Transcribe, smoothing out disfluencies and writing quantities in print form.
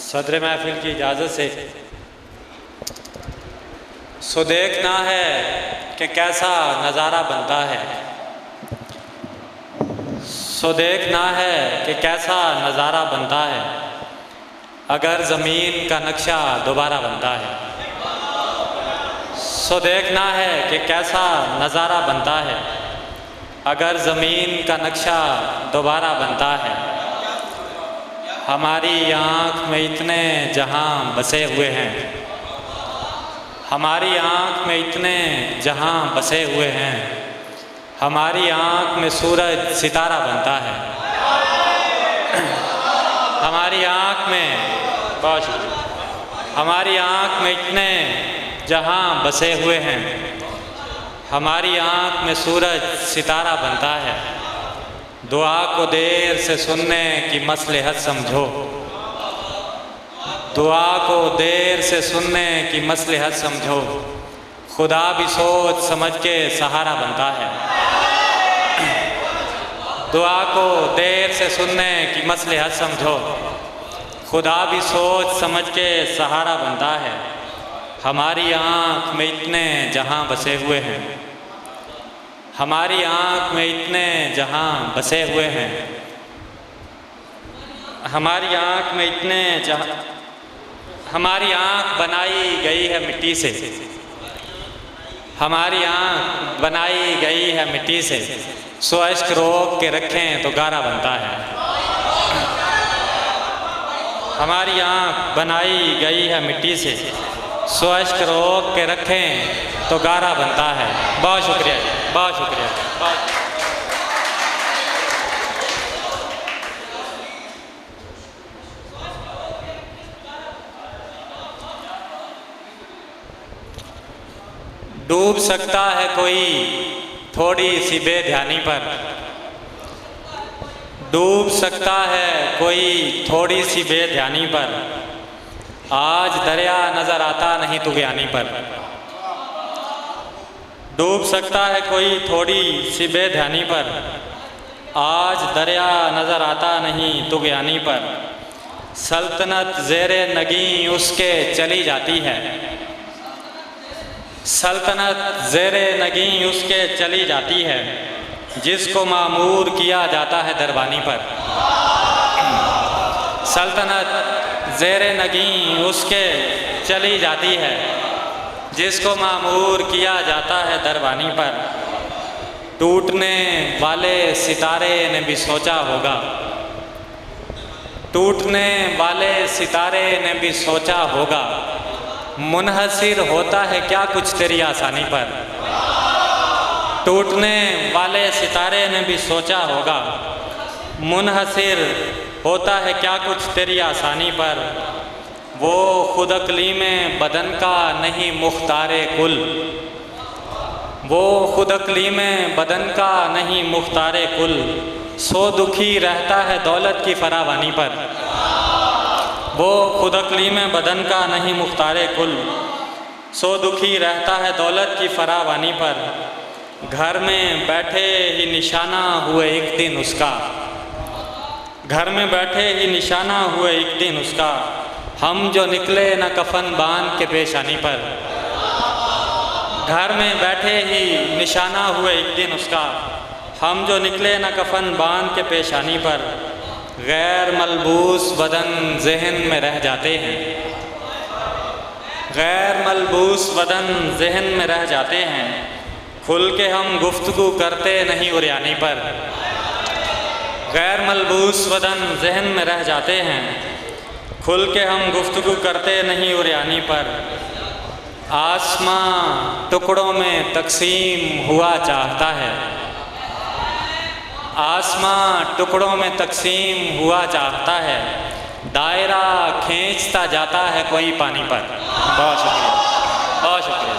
सदर महफिल की इजाज़त से सो देखना है कि कैसा नज़ारा बनता है, सो देखना है कि कैसा नज़ारा बनता है अगर ज़मीन का नक्शा दोबारा बनता है। सो देखना है कि कैसा नज़ारा बनता है अगर ज़मीन का नक्शा दोबारा बनता है। हमारी आँख में इतने जहां बसे हुए हैं, हमारी आँख में इतने जहां बसे हुए हैं, हमारी आँख में सूरज सितारा बनता है। हमारी आँख में बहुत शुक्रिया, हमारी आँख में इतने जहां बसे हुए हैं, हमारी आँख में सूरज सितारा बनता है। दुआ को देर से सुनने की मसलहत समझो, दुआ को देर से सुनने की मसलहत समझो, खुदा भी सोच समझ के सहारा बनता है। दुआ को देर से सुनने की मसलहत समझो, खुदा भी सोच समझ के सहारा बनता है। हमारी आँख में इतने जहां बसे हुए हैं, हमारी आँख में इतने जहां बसे हुए हैं, हमारी आँख में इतने जहां, हमारी आँख बनाई गई है मिट्टी से, हमारी आँख बनाई गई है मिट्टी से, सो अश्क रोक के रखें तो गारा बनता है। हमारी आँख बनाई गई है मिट्टी से, सो अश्क रोक के रखें तो गारा बनता है। बहुत शुक्रिया, बहुत शुक्रिया, बहुत। डूब सकता है कोई थोड़ी सी बेध्यानी पर, डूब सकता है कोई थोड़ी सी बेध्यानी पर, आज दरिया नजर आता नहीं तुगयानी पर। डूब सकता है कोई थोड़ी सी बेध्यानी पर, आज दरिया नजर आता नहीं तुगयानी पर। सल्तनत ज़ेरे नगी उसके चली जाती है, सल्तनत ज़ेरे नगी उसके चली जाती है, जिसको मामूर किया जाता है दरबानी पर। सल्तनत ज़ेरे नगी उसके चली जाती है, जिसको मामूर किया जाता है दरबानी पर। टूटने वाले सितारे ने भी सोचा होगा, टूटने वाले सितारे ने भी सोचा होगा, मुनहसिर होता है क्या कुछ तेरी आसानी पर। टूटने वाले सितारे ने भी सोचा होगा, मुनहसिर होता है क्या कुछ तेरी आसानी पर। वो खुद अक़लीमे बदन का नहीं मुख्तारे कुल, वो खुद अक़लीमे बदन का नहीं मुख्तारे कुल, सो दुखी रहता है दौलत की फरावानी पर। वो खुद अक़लीमे बदन का नहीं मुख्तारे कुल, सो दुखी रहता है दौलत की फरावानी पर। घर में बैठे ही निशाना हुए एक दिन उसका, घर में बैठे ही निशाना हुए एक दिन उसका, हम जो निकले न कफन बांध के पेशानी पर। घर में बैठे ही निशाना हुए एक दिन उसका, हम जो निकले न कफन बांध के पेशानी पर। गैर मलबूस बदन जहन में रह जाते हैं, गैर मलबूस बदन जहन में रह जाते हैं, खुल के हम गुफ्तगू करते नहीं उरियानी पर। गैर मलबूस बदन जहन में रह जाते हैं, खुल के हम गुफ्तगू करते नहीं उरियानी पर। आसमां टुकड़ों में तकसीम हुआ चाहता है, आसमां टुकड़ों में तकसीम हुआ चाहता है, दायरा खींचता जाता है कोई पानी पर। बहुत शुक्रिया, बहुत शुक्रिया।